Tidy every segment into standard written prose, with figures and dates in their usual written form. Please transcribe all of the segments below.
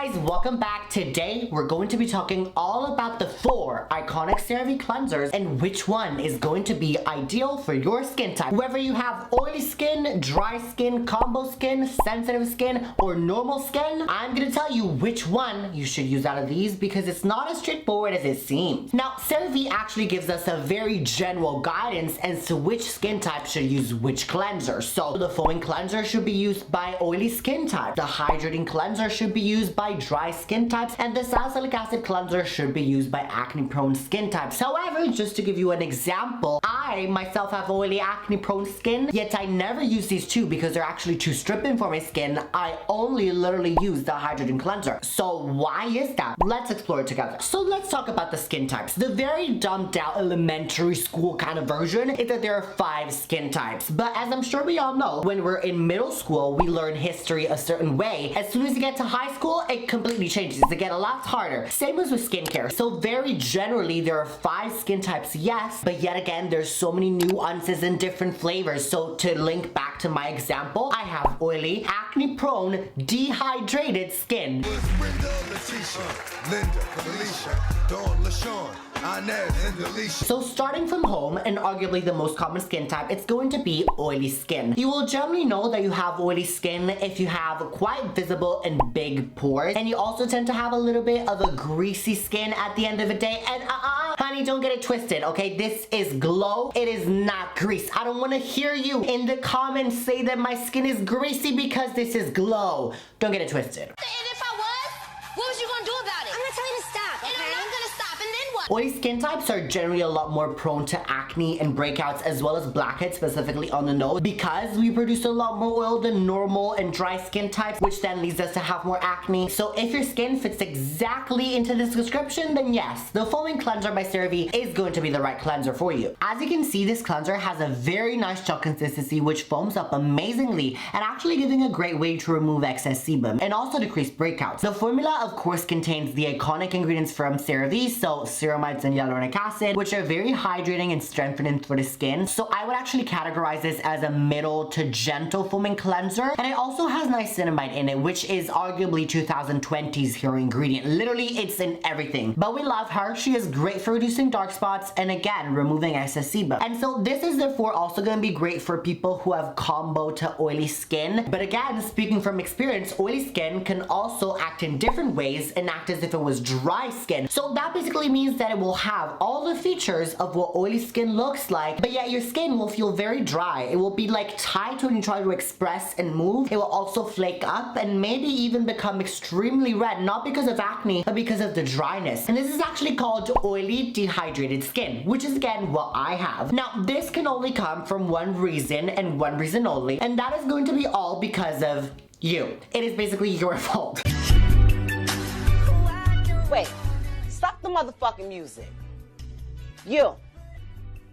guys, welcome back. Today we're going to be talking all about the 4 iconic CeraVe cleansers and which one is going to be ideal for your skin type. Whether you have oily skin, dry skin, combo skin, sensitive skin, or normal skin, I'm gonna tell you which one you should use out of these because it's not as straightforward as it seems. Now, CeraVe actually gives us a very general guidance as to which skin type should use which cleanser. So the foaming cleanser should be used by oily skin type. The hydrating cleanser should be used by dry skin types, and the salicylic acid cleanser should be used by acne prone skin types. However, just to give you an example, I myself have oily acne prone skin, yet I never use these two because they're actually too stripping for my skin. I only literally use the hydrating cleanser. So why is that? Let's explore it together. So let's talk about the skin types. The very dumbed out elementary school kind of version is that there are 5 skin types. But as I'm sure we all know, when we're in middle school, we learn history a certain way. As soon as you get to high school, it completely changes. It gets a lot harder. Same as with skincare. So very generally, there are 5 skin types, yes, but yet again, there's so many nuances and different flavors. So to link back to my example, I have oily, acne prone, dehydrated skin. So starting from home, and arguably the most common skin type, it's going to be oily skin. You will generally know that you have oily skin if you have quite visible and big pores, and you also tend to have a little bit of a greasy skin at the end of the day. And honey, don't get it twisted, okay? This is glow. It is not grease. I don't want to hear you in the comments say that my skin is greasy because this is glow. Don't get it twisted. And if I was, what was you gonna do about it? I'm gonna tell you to stop, okay? And I'm not gonna stop, and then what? Oily skin types are generally a lot more prone to acne and breakouts, as well as blackheads, specifically on the nose, because we produce a lot more oil than normal and dry skin types, which then leads us to have more acne. So if your skin fits exactly into this description, then yes, the foaming cleanser by CeraVe is going to be the right cleanser for you. As you can see, this cleanser has a very nice gel consistency, which foams up amazingly and actually giving a great way to remove excess sebum and also decrease breakouts. The formula, of course, contains the iconic ingredients from CeraVe, so ceramides and hyaluronic acid, which are very hydrating and strengthening for the skin. So I would actually categorize this as a middle to gentle foaming cleanser. And it also has niacinamide in it, which is arguably 2020's hero ingredient. Literally, it's in everything. But we love her. She is great for reducing dark spots and again, removing excess sebum. And so this is therefore also going to be great for people who have combo to oily skin. But again, speaking from experience, oily skin can also act in different ways and act as if it was dry skin. So that basically means that it will have all the features of what oily skin looks like, but yet your skin will feel very dry. It will be like tight when you try to express and move. It will also flake up and maybe even become extremely red, not because of acne, but because of the dryness. And this is actually called oily dehydrated skin, which is again what I have. Now, this can only come from one reason and one reason only, and that is going to be all because of you. It is basically your fault. Wait, stop the motherfucking music. You,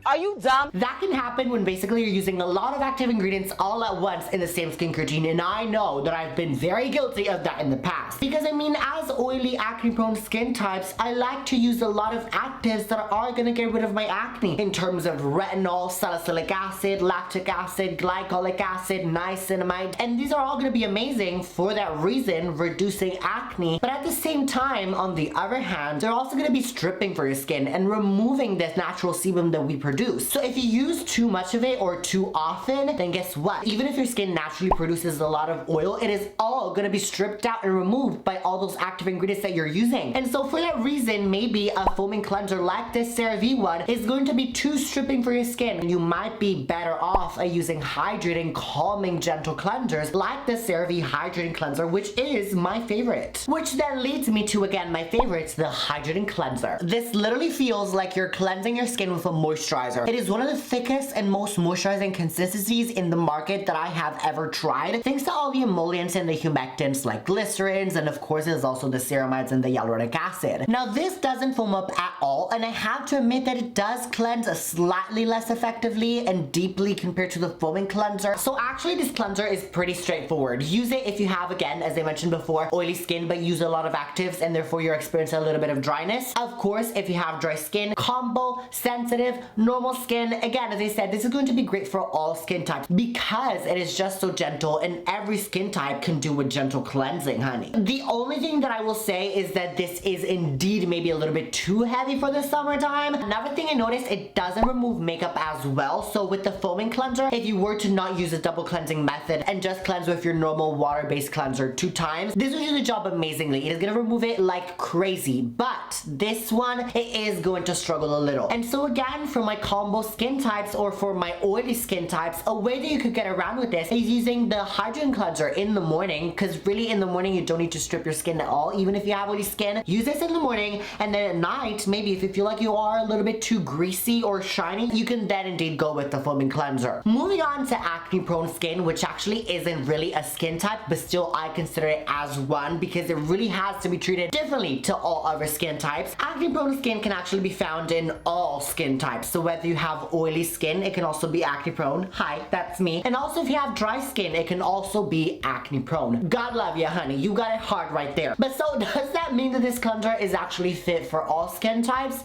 are you dumb? That can happen when basically you're using a lot of active ingredients all at once in the same skincare routine, and I know that I've been very guilty of that in the past. Because I mean, as oily acne prone skin types, I like to use a lot of actives that are gonna get rid of my acne in terms of retinol, salicylic acid, lactic acid, glycolic acid, niacinamide, and these are all gonna be amazing for that reason, reducing acne. But at the same time, on the other hand, they're also gonna be stripping for your skin and removing this natural sebum that we produce. So if you use too much of it or too often, then guess what? Even if your skin naturally produces a lot of oil, it is all gonna be stripped out and removed by all those active ingredients that you're using. And so for that reason, maybe a foaming cleanser like this CeraVe one is going to be too stripping for your skin. You might be better off using hydrating, calming, gentle cleansers like the CeraVe hydrating cleanser, which is my favorite. Which then leads me to, again, my favorite, the hydrating cleanser. This literally feels like you're cleansing your skin with a moisturizer. It is one of the thickest and most moisturizing consistencies in the market that I have ever tried, thanks to all the emollients and the humectants like glycerins, and of course there's also the ceramides and the hyaluronic acid. Now this doesn't foam up at all, and I have to admit that it does cleanse slightly less effectively and deeply compared to the foaming cleanser. So actually this cleanser is pretty straightforward. Use it if you have, again, as I mentioned before, oily skin but use a lot of actives and therefore you're experiencing a little bit of dryness. Of course, if you have dry skin, combo, sensitive, no normal skin, again, as I said, this is going to be great for all skin types because it is just so gentle and every skin type can do a gentle cleansing, honey. The only thing that I will say is that this is indeed maybe a little bit too heavy for the summertime. Another thing I noticed, it doesn't remove makeup as well. So with the foaming cleanser, if you were to not use a double cleansing method and just cleanse with your normal water-based cleanser 2 times, this will do the job amazingly. It is going to remove it like crazy, but this one, it is going to struggle a little. And so again, for my combo skin types or for my oily skin types, a way that you could get around with this is using the Hydrating cleanser in the morning, because really in the morning you don't need to strip your skin at all. Even if you have oily skin, use this in the morning, and then at night, maybe if you feel like you are a little bit too greasy or shiny, you can then indeed go with the foaming cleanser. Moving on to acne prone skin, which actually isn't really a skin type, but still I consider it as one because it really has to be treated differently to all other skin types. Acne prone skin can actually be found in all skin types. So whether you have oily skin, it can also be acne prone. Hi, that's me. And also if you have dry skin, it can also be acne prone. God love you, honey. You got it hard right there. But so does that mean that this cleanser is actually fit for all skin types?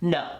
No.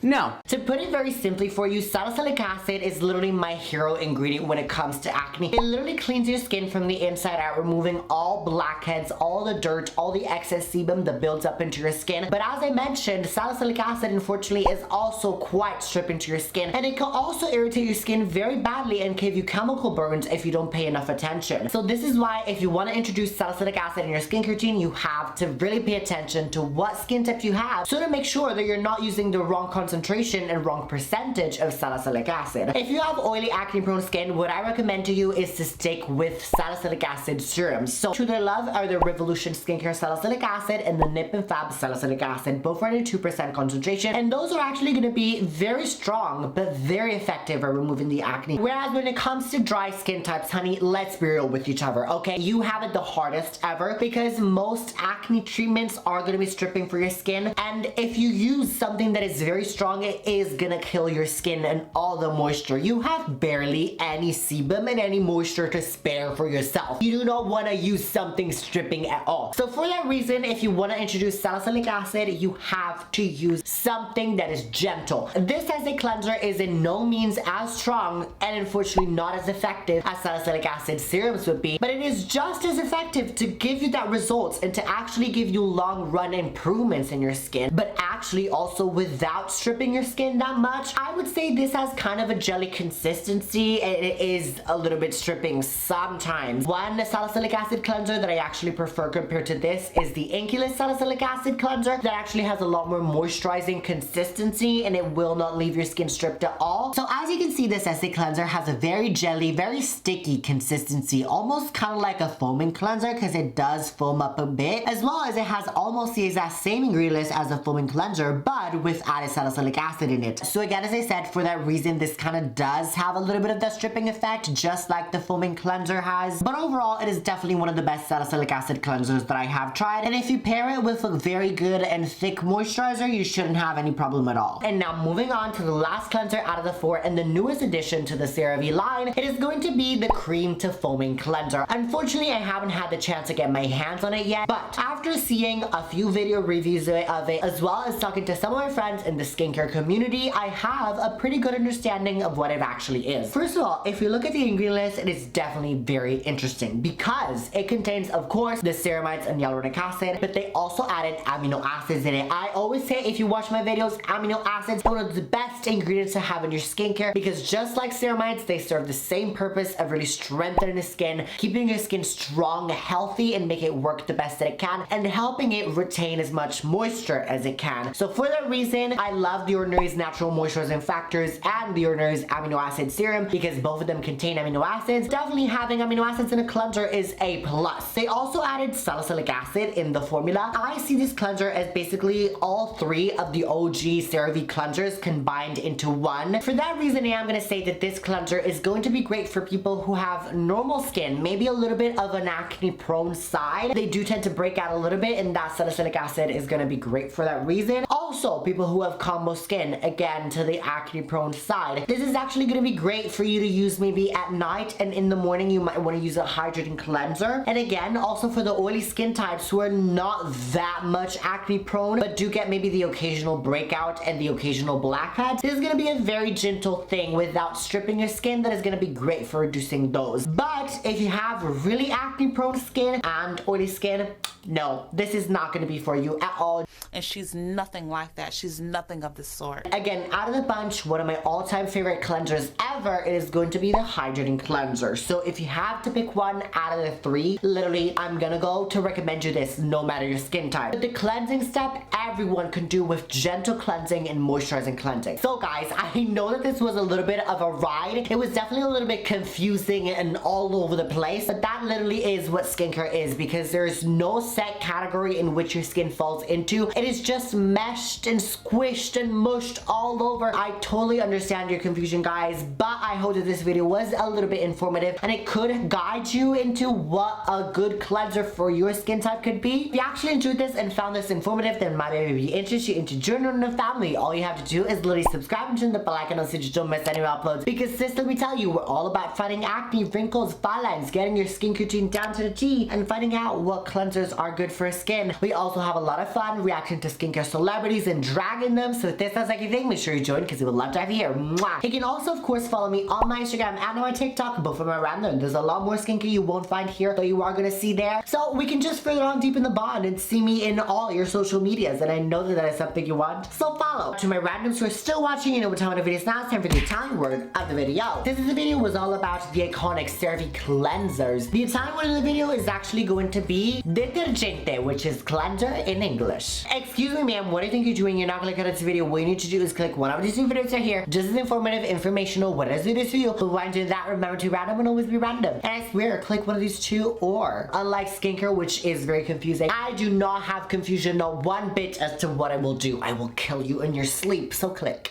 No. To put it very simply for you, salicylic acid is literally my hero ingredient when it comes to acne. It literally cleans your skin from the inside out, removing all blackheads, all the dirt, all the excess sebum that builds up into your skin. But as I mentioned, salicylic acid unfortunately is also quite stripping to your skin, and it can also irritate your skin very badly and give you chemical burns if you don't pay enough attention. So this is why if you want to introduce salicylic acid in your skincare routine, you have to really pay attention to what skin type you have so to make sure that you're not using the wrong concentration and wrong percentage of salicylic acid. If you have oily acne prone skin, what I recommend to you is to stick with salicylic acid serums. So True to Love are the Revolution Skincare Salicylic Acid and the Nip and Fab Salicylic Acid, both are at a 2% concentration, and those are actually going to be very strong but very effective at removing the acne. Whereas when it comes to dry skin types, honey, let's be real with each other, okay? You have it the hardest ever because most acne treatments are going to be stripping for your skin, and if you use something that is very strong, it is gonna kill your skin and all the moisture. You have barely any sebum and any moisture to spare for yourself. You do not want to use something stripping at all. So for that reason, if you want to introduce salicylic acid, you have to use something that is gentle. This as a cleanser is in no means as strong and unfortunately not as effective as salicylic acid serums would be, but it is just as effective to give you that results and to actually give you long run improvements in your skin, but actually also without stripping your skin that much. I would say this has kind of a jelly consistency and it is a little bit stripping sometimes. One salicylic acid cleanser that I actually prefer compared to this is the Inculus Salicylic Acid Cleanser that actually has a lot more moisturizing consistency and it will not leave your skin stripped at all. So as you can see, this essay cleanser has a very jelly, very sticky consistency, almost kind of like a foaming cleanser because it does foam up a bit, as well as it has almost the exact same ingredient list as a foaming cleanser but with added salicylic acid in it. So again, as I said, for that reason, this kind of does have a little bit of that stripping effect, just like the foaming cleanser has. But overall, it is definitely one of the best salicylic acid cleansers that I have tried. And if you pair it with a very good and thick moisturizer, you shouldn't have any problem at all. And now moving on to the last cleanser out of the 4 and the newest addition to the Cerave line, it is going to be the cream to foaming cleanser. Unfortunately, I haven't had the chance to get my hands on it yet, but after seeing a few video reviews of it, as well as talking to some of my friends in the skincare community, I have a pretty good understanding of what it actually is. First of all, if you look at the ingredient list, it is definitely very interesting because it contains, of course, the ceramides and hyaluronic acid, but they also added amino acids in it. I always say, if you watch my videos, amino acids are one of the best ingredients to have in your skincare because just like ceramides, they serve the same purpose of really strengthening the skin, keeping your skin strong, healthy, and make it work the best that it can, and helping it retain as much moisture as it can. So for that reason, I love The Ordinary's natural moisturizing factors and The Ordinary's amino acid serum because both of them contain amino acids. Definitely having amino acids in a cleanser is a plus. They also added salicylic acid in the formula. I see this cleanser as basically all 3 of the OG CeraVe cleansers combined into one. For that reason, I am going to say that this cleanser is going to be great for people who have normal skin, maybe a little bit of an acne prone side. They do tend to break out a little bit, and that salicylic acid is going to be great for that reason. Also, people who have combo skin, again, to the acne prone side. This is actually going to be great for you to use maybe at night, and in the morning you might want to use a hydrating cleanser. And again, also for the oily skin types who are not that much acne prone, but do get maybe the occasional breakout and the occasional blackheads, this is going to be a very gentle thing without stripping your skin that is going to be great for reducing those. But if you have really acne prone skin and oily skin, no, this is not going to be for you at all. And she's nothing like that. She's nothing of the sort. Again, out of the bunch, one of my all-time favorite cleansers ever is going to be the hydrating cleanser. So if you have to pick one out of the three, literally, I'm gonna go to recommend you this no matter your skin type. But the cleansing step, everyone can do with gentle cleansing and moisturizing cleansing. So guys, I know that this was a little bit of a ride. It was definitely a little bit confusing and all over the place, but that literally is what skincare is, because there's no set category in which your skin falls into. It is just meshed and squished and mushed all over. I totally understand your confusion, guys, but I hope that this video was a little bit informative and it could guide you into what a good cleanser for your skin type could be. If you actually enjoyed this and found this informative, then my baby be interested into joining the family. All you have to do is literally subscribe and turn the bell icon so you don't miss any uploads, because sis, let me tell you, we're all about fighting acne, wrinkles, fine lines, getting your skin routine down to the T, and finding out what cleansers are good for skin. We also have a lot of fun reacting to skincare celebrities and dragging them, so if this sounds like your thing, make sure you join, because we would love to have you here. Mwah. You can also of course follow me on my Instagram and on my TikTok, both of them are random. There's a lot more skincare you won't find here, but you are gonna see there, so we can just further on deepen the bond and see me in all your social medias, and I know that is something you want, so follow. To my randoms who are still watching, you know what time of the video is now. It's time for the Italian word of the video. This video was all about the iconic Cerave cleansers. The Italian word of the video is actually going to be detergente, which is cleanser in English. Excuse me, ma'am, what do you think you're doing? You're not gonna cut this video. What you need to do is click one of these two videos right here. Just as informative, informational, what does it is for you. But while doing that, remember to random and always be random. And I swear, click one of these two, or unlike skincare, which is very confusing, I do not have confusion, not one bit, as to what I will do. I will kill you in your sleep, so click.